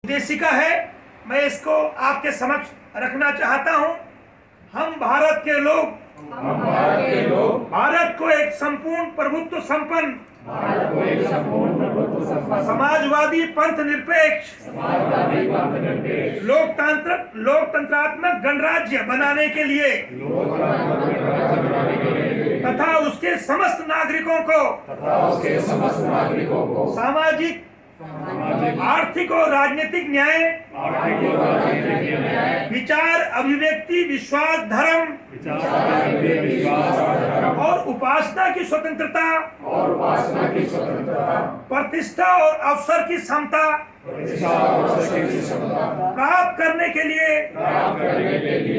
उद्देशिका है, मैं इसको आपके समक्ष रखना चाहता हूं। हम भारत के लोग भारत को एक संपूर्ण प्रभुत्व संपन्न समाजवादी पंथ निरपेक्ष लोकतंत्रात्मक गणराज्य बनाने के लिए तथा उसके समस्त नागरिकों को सामाजिक, आर्थिक और राजनीतिक न्याय, विचार, अभिव्यक्ति, विश्वास, धर्म और उपासना की स्वतंत्रता, प्रतिष्ठा और अवसर की समता प्राप्त करने के लिए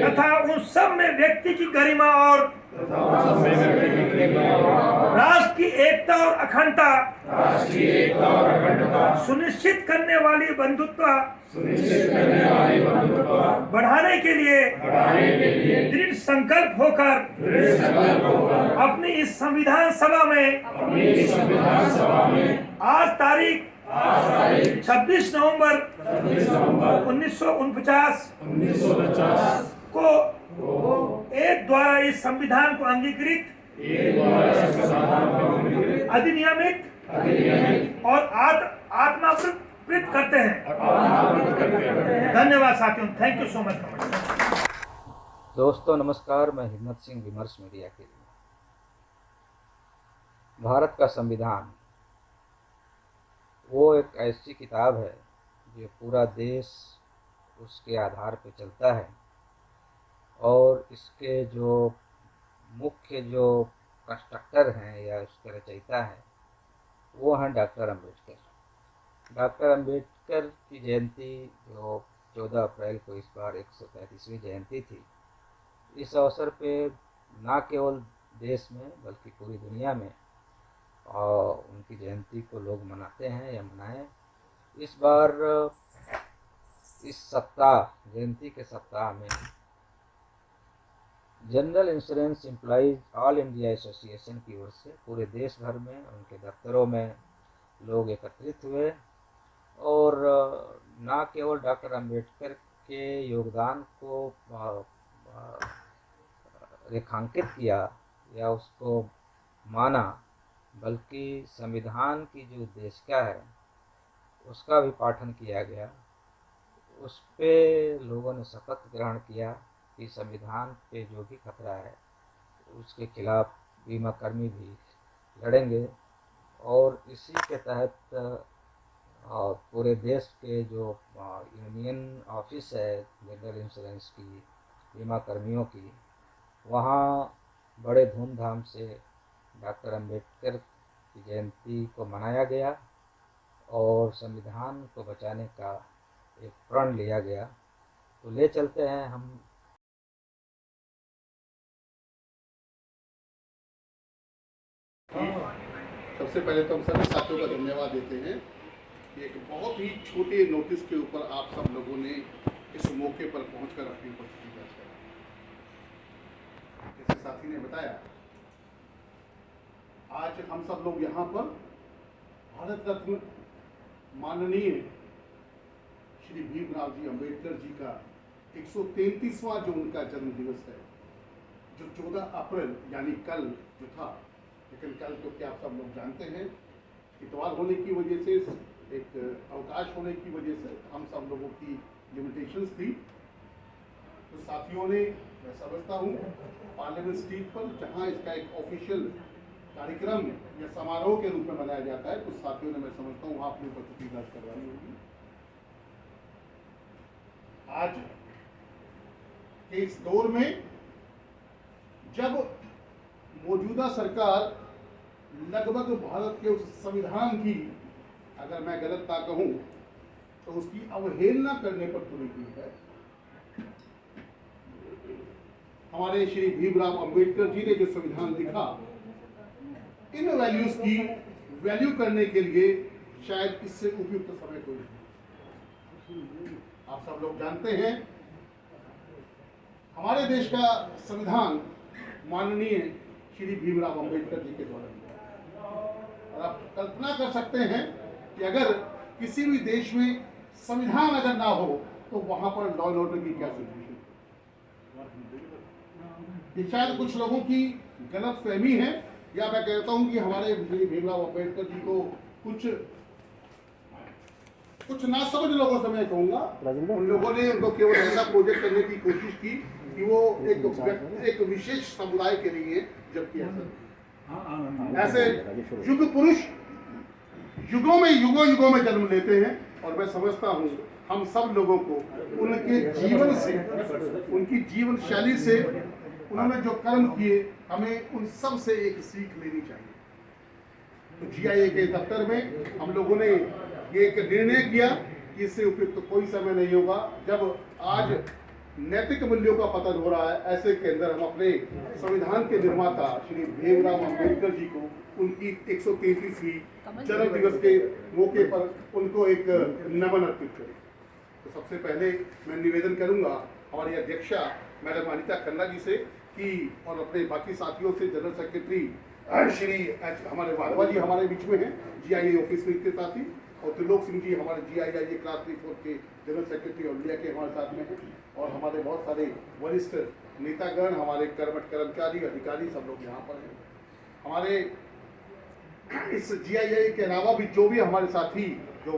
तथा उन सब में व्यक्ति की गरिमा और राष्ट्र की एकता और अखंडता सुनिश्चित करने वाली बंधुत्व बढ़ाने के लिए दृढ़ संकल्प होकर अपनी इस संविधान सभा में आज तारीख 26 नवंबर 1949 को एक द्वारा इस संविधान को अंगीकृत, अधिनियमित और आत्मावृत करते हैं। धन्यवाद साथियों, थैंक यू सो मच। दोस्तों नमस्कार, मैं हिम्मत सिंह, विमर्श मीडिया के लिए। भारत का संविधान वो एक ऐसी किताब है जो पूरा देश उसके आधार पर चलता है, और इसके जो मुख्य जो कंस्ट्रक्टर हैं या उसके रचयिता हैं वो हैं डॉक्टर अम्बेडकर। डॉक्टर अम्बेडकर की जयंती जो 14 अप्रैल को इस बार 135वीं जयंती थी, इस अवसर पे ना केवल देश में बल्कि पूरी दुनिया में और उनकी जयंती को लोग मनाते हैं या मनाएं। इस बार इस सप्ताह, जयंती के सप्ताह में general insurance employees all India association की ओर से पूरे देश भर में उनके दफ्तरों में लोग एकत्रित हुए और ना केवल डॉक्टर अंबेडकर के योगदान को रेखांकित किया या उसको माना, बल्कि संविधान की जो उद्देशिका है उसका भी पाठन किया गया। उस पे लोगों ने शपथ ग्रहण किया कि संविधान पे जो भी खतरा है उसके खिलाफ बीमा कर्मी भी लड़ेंगे, और इसी के तहत पूरे देश के जो यूनियन ऑफिस है जनरल इंश्योरेंस की, बीमा कर्मियों की, वहाँ बड़े धूमधाम से डॉक्टर अंबेडकर की जयंती को मनाया गया और संविधान को बचाने का एक प्रण लिया गया। तो ले चलते हैं हम सबसे पहले तो हम सभी साथियों का धन्यवाद देते हैं कि एक बहुत ही छोटे नोटिस के ऊपर आप सब लोगों ने इस मौके पर पहुंचकर अपनी उपस्थिति दर्ज करा। जैसे साथी ने बताया, आज हम सब लोग यहाँ पर भारत रत्न माननीय श्री भीमराव जी अम्बेडकर जी का 133वां जो उनका जन्म दिवस है, जो 14 अप्रैल यानी कल जो था, लेकिन कल तो क्या आप सब लोग जानते हैं, इतवार होने की वजह से, एक अवकाश होने की वजह से हम सब लोगों की लिमिटेशंस थी। तो साथियों ने, मैं समझता हूँ, पार्लियामेंट स्ट्रीट पर जहाँ इसका एक ऑफिशियल कार्यक्रम या समारोह के रूप में मनाया जाता है, कुछ साथियों ने, मैं समझता हूँ, वहाँ अपनी उपस्थिति दर्ज करवानी होगी। आज के इस दौर में जब मौजूदा सरकार लगभग भारत के उस संविधान की, अगर मैं गलत ना कहूं, तो उसकी अवहेलना करने पर तुली हुई है। हमारे श्री भीमराव अंबेडकर जी ने जो संविधान लिखा, इन वैल्यूज की वैल्यू करने के लिए शायद इससे उपयुक्त समय कोई नहीं। आप सब लोग जानते हैं, हमारे देश का संविधान माननीय श्री भीमराव अंबेडकर जी के द्वारा लिखा। और आप कल्पना कर सकते हैं कि अगर किसी भी देश में संविधान अगर ना हो तो वहां पर लॉ एंड ऑर्डर की क्या सिचुएशन? ये शायद कुछ लोगों की गलत फहमी है, या मैं कहता हूं कि हमारे श्री भीमराव अम्बेडकर जी को कुछ ना समझ लोगों से मैं कहूंगा, उन लोगों ने उनको केवल ऐसा प्रोजेक्ट करने की कोशिश की कि वो एक विशेष समुदाय के लिए, जबकि ऐसे युग पुरुष युगों में जन्म लेते हैं। और मैं समझता हूँ हम सब लोगों को उनके जीवन से, उनकी जीवन शैली से, उन्होंने जो कर्म किए, हमें उन सब से एक सीख लेनी चाहिए। तो GIA के दफ्तर में हम लोगों ने ये एक निर्णय किया कि इससे उपयुक्त तो कोई समय नहीं होगा। जब आज नैतिक मूल्यों का पतन हो रहा है, ऐसे के अंदर हम अपने संविधान के निर्माता श्री भीमराव अम्बेडकर जी को उनकी 133वीं जन्म दिवस के मौके पर उनको एक नमन अर्पित करें। तो सबसे पहले मैं निवेदन करूंगा हमारी अध्यक्षा मैडम अनीता खन्ना जी से कि, और अपने बाकी साथियों से, जनरल सेक्रेटरी श्री हमारे वाधवा जी हमारे बीच में हैं GIA ऑफिस में के साथी, और त्रिलोक सिंह जी हमारे GIA क्लास 3-4 के जनरल सेक्रेटरी और इंडिया के हमारे साथ में हैं, और हमारे बहुत सारे वरिष्ठ नेतागण, हमारे कर्मचारी अधिकारी सब लोग यहाँ पर हैं। हमारे इस GIA के अलावा भी जो भी हमारे साथी, जो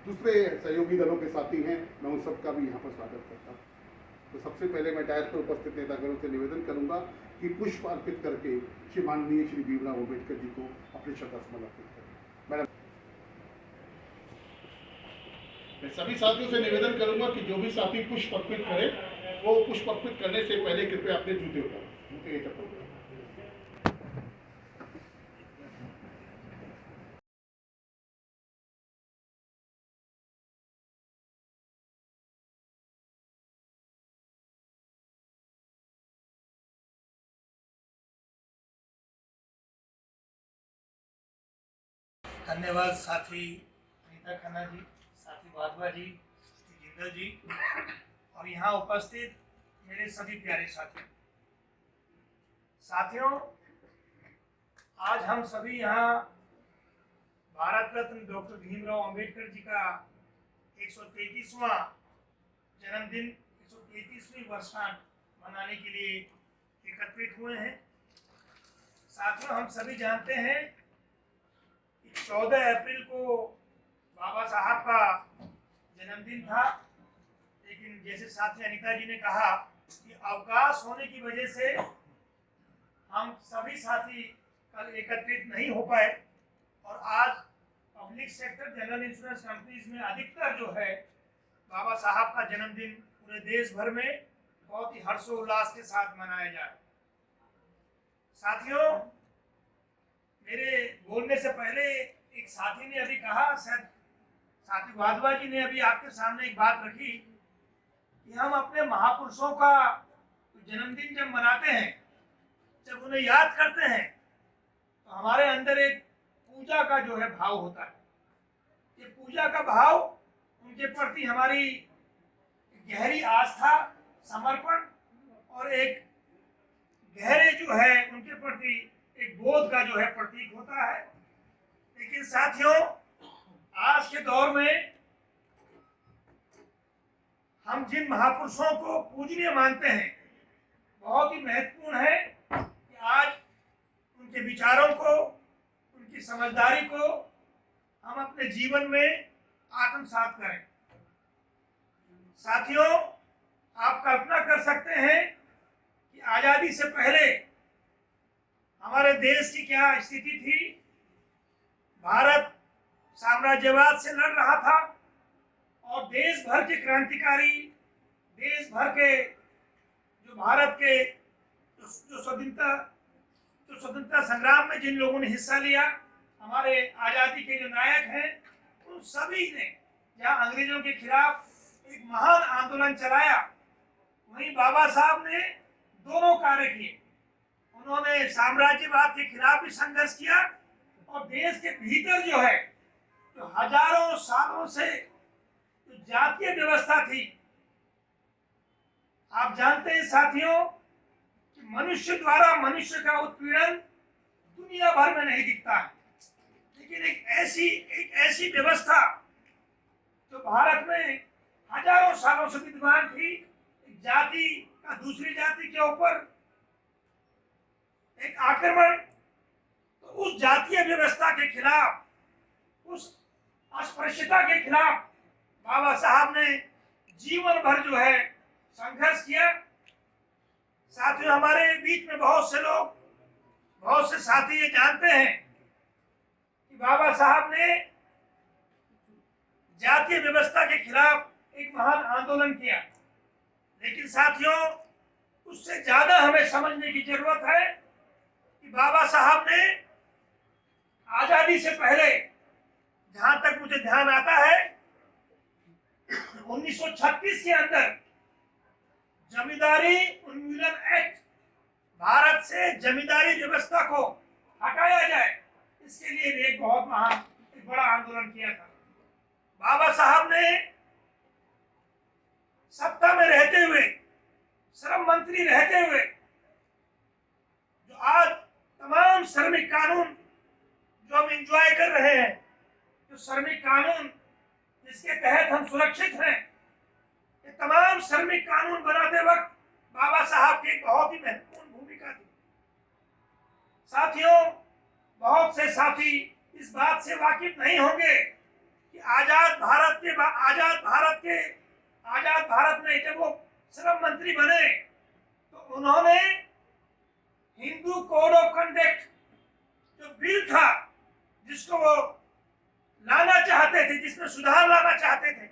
दूसरे सहयोगी दलों के साथी हैं, मैं उन सबका भी यहाँ पर स्वागत करता हूँ। तो सबसे पहले मैं डायस पर उपस्थित नेतागणों से निवेदन करूंगा कि पुष्प अर्पित करके श्री माननीय श्री भीमराव अम्बेडकर जी को अपने श्रद्धासुमन अर्पित करें। मैडम, मैं सभी साथियों से निवेदन करूंगा कि जो भी साथी पुष्प अर्पित करें, वो पुष्प अर्पित करने से पहले कृपया अपने जूते उतारें, जूते चप्पल उतारें। धन्यवाद साथी अनीता खन्ना जी, साथी वाधवा जी, जिंदल जी, और यहाँ उपस्थित मेरे सभी प्यारे साथियों, आज हम सभी यहाँ भारत रत्न डॉक्टर भीमराव अंबेडकर जी का 133वां जन्मदिन, 133वीं वर्षगांठ मनाने के लिए एकत्रित हुए हैं। साथियों, हम सभी जानते हैं 14 अप्रैल को बाबा साहब का जन्मदिन था, लेकिन जैसे साथी अनीता जी ने कहा कि अवकाश होने की वजह से हम सभी साथी कल एकत्रित नहीं हो पाए, और आज public sector general insurance companies में अधिकतर जो है बाबा साहब का जन्मदिन पूरे देश भर में बहुत ही हर्षोल्लास के साथ मनाया जाए। साथियों, मेरे बोलने से पहले एक साथी ने अभी कहा, शायद साथी वाधवा जी ने अभी आपके सामने एक बात रखी कि हम अपने महापुरुषों का जन्मदिन जब मनाते हैं, जब उन्हें याद करते हैं, तो हमारे अंदर एक पूजा का जो है भाव होता है। ये पूजा का भाव, उनके प्रति हमारी गहरी आस्था, समर्पण और एक गहरे जो है उनके प्रति एक बोध का जो है प्रतीक होता है। लेकिन साथियों, आज के दौर में हम जिन महापुरुषों को पूजनीय मानते हैं, बहुत ही महत्वपूर्ण है कि आज उनके विचारों को, उनकी समझदारी को हम अपने जीवन में आत्मसात करें। साथियों, आप कल्पना कर सकते हैं कि आजादी से पहले हमारे देश की क्या स्थिति थी। भारत साम्राज्यवाद से लड़ रहा था, और देश भर के क्रांतिकारी, देश भर के जो भारत के जो स्वतंत्रता संग्राम में जिन लोगों ने हिस्सा लिया, हमारे आजादी के जो नायक हैं, उन सभी ने जहां अंग्रेजों के खिलाफ एक महान आंदोलन चलाया, वहीं बाबा साहब ने दोनों कार्य किए। उन्होंने साम्राज्यवाद के खिलाफ भी संघर्ष किया, और देश के भीतर जो है, जो हजारों सालों से जो जातीय व्यवस्था थी, आप जानते हैं साथियों कि मनुष्य द्वारा मनुष्य का उत्पीड़न दुनिया भर में नहीं दिखता है, लेकिन एक ऐसी व्यवस्था जो भारत में हजारों सालों से विद्यमान थी, एक जाति का दूसरी जाति के ऊपर एक आक्रमण, तो उस जातीय व्यवस्था के खिलाफ, उस अस्पृश्यता के खिलाफ बाबा साहब ने जीवन भर जो है संघर्ष किया। साथियों, हमारे बीच में बहुत से लोग, बहुत से साथी ये जानते हैं कि बाबा साहब ने जातीय व्यवस्था के खिलाफ एक महान आंदोलन किया, लेकिन साथियों उससे ज्यादा हमें समझने की जरूरत है कि बाबा साहब ने आजादी से पहले, जहां तक मुझे ध्यान आता है, 1936 के अंदर जमींदारी उन्मूलन एक्ट, भारत से जमींदारी व्यवस्था को हटाया जाए, इसके लिए भी एक बहुत महान, एक बड़ा आंदोलन किया था। बाबा साहब ने सत्ता में रहते हुए, श्रम मंत्री रहते हुए, जो आज तमाम श्रमिक कानून जो हम एंजॉय कर रहे हैं, जो श्रमिक कानून जिसके तहत हम सुरक्षित हैं, ये तमाम श्रमिक कानून बनाते वक्त बाबा साहब की एक बहुत ही महत्वपूर्ण भूमिका थी। साथियों, बहुत से साथी इस बात से वाकिफ नहीं होंगे कि आजाद भारत में जब वो श्रम मंत्री बने तो उन्होंने हिंदू कोड ऑफ कंडक्ट जो बिल था, जिसको वो लाना चाहते थे, जिसमें सुधार लाना चाहते थे,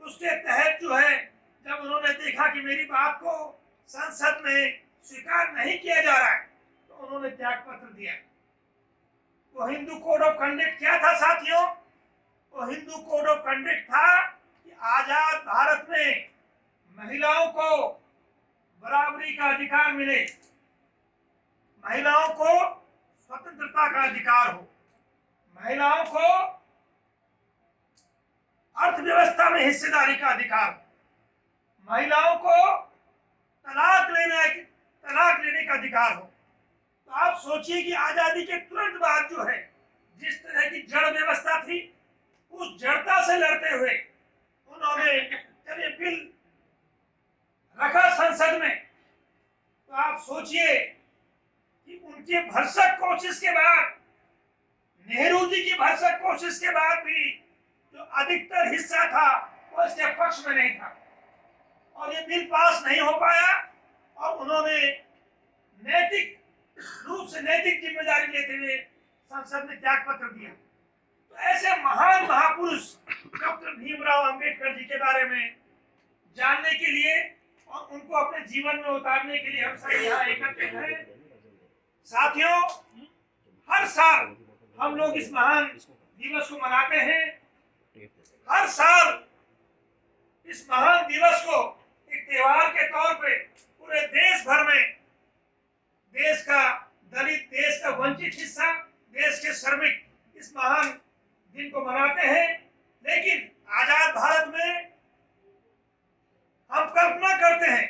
उसके तहत जो है, जब उन्होंने देखा कि मेरी बात को संसद में स्वीकार नहीं किया जा रहा है, तो उन्होंने त्याग पत्र दिया। वो हिंदू कोड ऑफ कंडक्ट क्या था साथियों? वो हिंदू कोड ऑफ कंडक्ट था कि आजाद भारत में महिलाओं को बराबरी का अधिकार मिले, महिलाओं को स्वतंत्रता का अधिकार हो, महिलाओं को अर्थव्यवस्था में हिस्सेदारी का अधिकार हो, महिलाओं को तलाक लेने का अधिकार हो। तो आप सोचिए कि आजादी के तुरंत बाद जो है, जिस तरह की जड़ व्यवस्था थी, उस जड़ता से लड़ते हुए उन्होंने जब ये बिल रखा संसद में, तो आप सोचिए कि उनके भरसक कोशिश के बाद, नेहरू जी की भरसक कोशिश के बाद भी जो अधिकतर हिस्सा था वो इसके पक्ष में नहीं था, और ये बिल पास नहीं हो पाया, और उन्होंने नैतिक रूप से नैतिक जिम्मेदारी लेते हुए संसद में त्याग पत्र दिया। तो ऐसे महान महापुरुष डॉक्टर भीमराव अंबेडकर जी के बारे में जानने के लिए और उनको अपने जीवन में उतारने के लिए हम सब यहाँ एकत्रित हैं। साथियों, हर साल हम लोग इस महान दिवस को मनाते हैं। हर साल इस महान दिवस को एक त्योहार के तौर पे पूरे देश भर में, देश का दलित, देश का वंचित हिस्सा, देश के श्रमिक इस महान दिन को मनाते हैं। लेकिन आजाद भारत में हम कल्पना करते हैं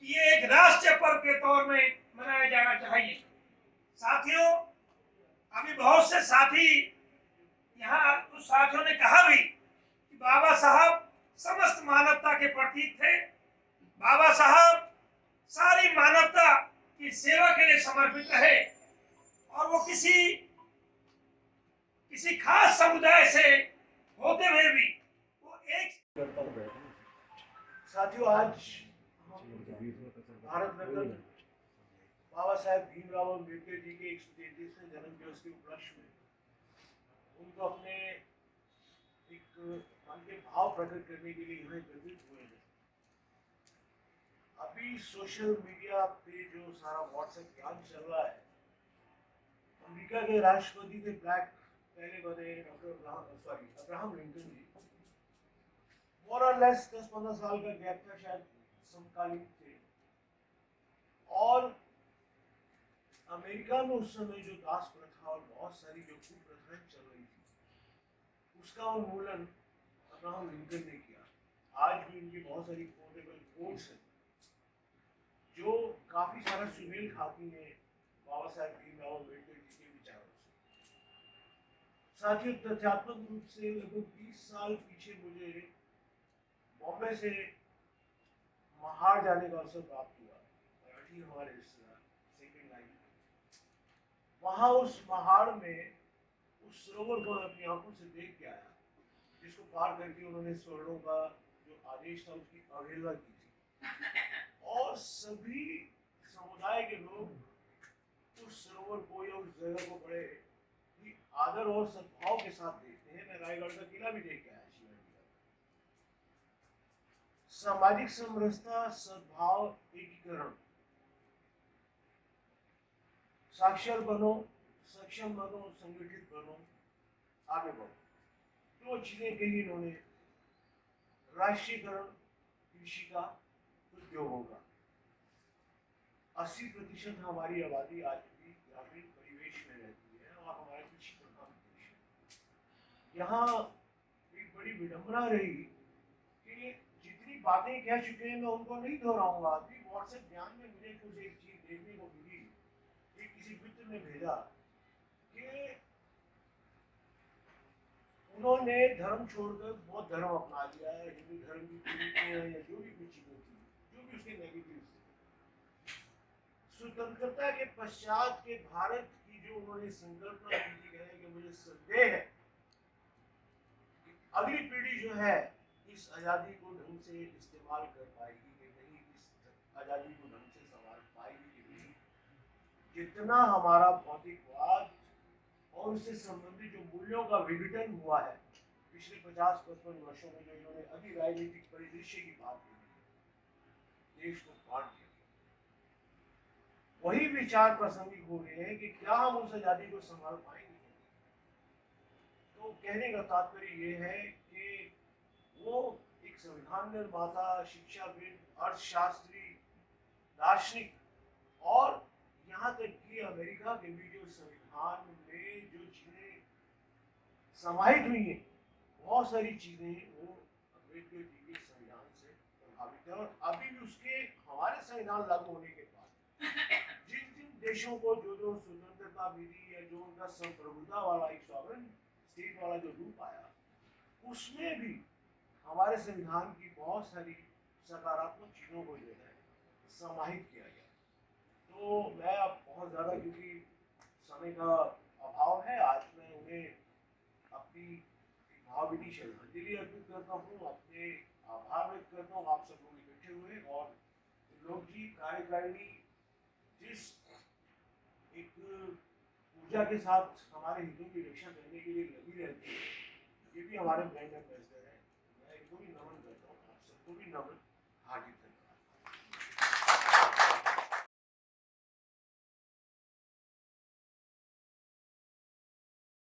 कि ये एक राष्ट्रीय पर्व के तौर में मनाया जाना चाहिए। साथियों, अभी बहुत से साथी यहाँ, कुछ साथियों ने कहा भी कि बाबा साहब समस्त मानवता के प्रतीक थे, बाबा साहब सारी मानवता की सेवा के लिए समर्पित रहे, और वो किसी खास समुदाय से होते हुए भी वो एक। साथियों, आज भारत रत्न बाबा साहेब भीमराव अम्बेडकर जी के 133वें जन्म दिवस के उपलक्ष्य में उनको अपने एक मन के भाव प्रकट करने के लिए यहाँ एकत्रित हुए हैं। अभी सोशल मीडिया पे जो सारा व्हाट्सएप ज्ञान चल रहा है, अमेरिका के राष्ट्रपति थे पहले बने अब्राहम लिंकन जी, मोर और लेस 10-15 साल का गैप था, शायद समकालीन थे। और अमेरिका में उस समय जो दास प्रथा और बहुत सारी जो कुप्रथाएं चल रही थी, उसका उन्मूलन अब्राहम लिंकन ने किया। आज भी इनकी बहुत सारी पोर्टेबल कोड्स हैं जो काफी सारा सुमेल खाती है बाबा साहेब भीमराव अम्बेडकर जी के विचारों से। साथियों, तथ्यात्मक रूप से लगभग 20 साल पीछे मुझे बॉम्बे से महाड़ जाने का अवसर प्राप्त हुआ। मराठी हमारे रिश्तेदार सेकेंड लाइन में, वहां उस महाड़ में उस सरोवर को अपनी आंखों से देख के आया, जिसको पार करके उन्होंने स्वर्णों का जो आदेश था उसकी अवहेलना की थी। और सभी समुदाय के लोग उस सरोवर को या उस जगह को बड़े ही आदर और सद्भाव के साथ देखते हैं। मैं रायगढ़ का किला भी देख के आया, शिवाजी का। सामाजिक समरसता, सद्भाव, एकीकरण, साक्षर बनो, सक्षम बनो, संगठित बनो, आगे बढ़ो। दो चीजें कही इन्होंने, राष्ट्रीयकरण कृषि का, उद्योगों का। 80% हमारी आबादी आज भी ग्रामीण परिवेश में रहती है और हमारा कृषि प्रधान देश है। यहाँ एक बड़ी विडंबना रही कि जितनी बातें कह चुके हैं मैं उनको नहीं दोहराऊंगा। अभी व्हाट्सएप ज्ञान में मुझे कुछ एक चीज देखने को मिली, एक किसी मित्र ने भेजा कि उन्होंने धर्म छोड़कर बौद्ध धर्म अपना लिया है, हिंदू धर्म की कुरीतियां या जो भी कुछ चीजें थी, जो भी उसके नेगेटिव थे। स्वतंत्रता के पश्चात के भारत की जो उन्होंने संकल्पना की थी, कहने कि मुझे संदेह है कि अगली पीढ़ी जो है इस आज़ादी को ढंग से इस्तेमाल कर पाएगी कि नहीं, इस आज़ादी को ढंग से संभाल पाएगी कि नहीं। जितना हमारा भौतिकवाद और उससे संबंधित जो मूल्यों का विघटन हुआ है पिछले 50-55 वर्षों में, जो इन्होंने अभी राजनीतिक परिदृश्य की बात की, देश को बांट दिया, वही विचार प्रासंगिक हो गए हैं कि क्या हम उस आजादी को संभाल पाएंगे। तो कहने का तात्पर्य ये है कि वो एक संविधान निर्माता, शिक्षाविद, अर्थशास्त्री, दार्शनिक और यहाँ तक कि अमेरिका के भी जो संविधान में जो चीजें समाहित हुई हैं, बहुत सारी चीजें वो अम्बेडकर जी के संविधान से प्रभावित है। और अभी भी उसके हमारे संविधान लागू होने के बाद जिन जिन देशों को जो जो स्वतंत्रता मिली या जो उनका संप्रभुता वाला एक सॉवरेन स्टेट वाला जो रूप आया, उसमें भी हमारे संविधान की बहुत सारी सकारात्मक चीजों को जो है समाहित किया गया। तो मैं अब बहुत ज़्यादा, क्योंकि समय का अभाव है, आज मैं उन्हें अपनी भावभीनी श्रद्धांजलि अर्पित करता हूँ, अपने आभार व्यक्त करता हूँ आप सब लोग इकट्ठे हुए। और लोग जी कार्यकारिणी जिस एक ऊर्जा के साथ हमारे हितों की रक्षा करने के लिए लगी रहती है, ये भी हमारे ब्रांड एम्बेसडर है। मैं इनको भी नमन करता हूँ, आप सबको भी नमन, हार्दिक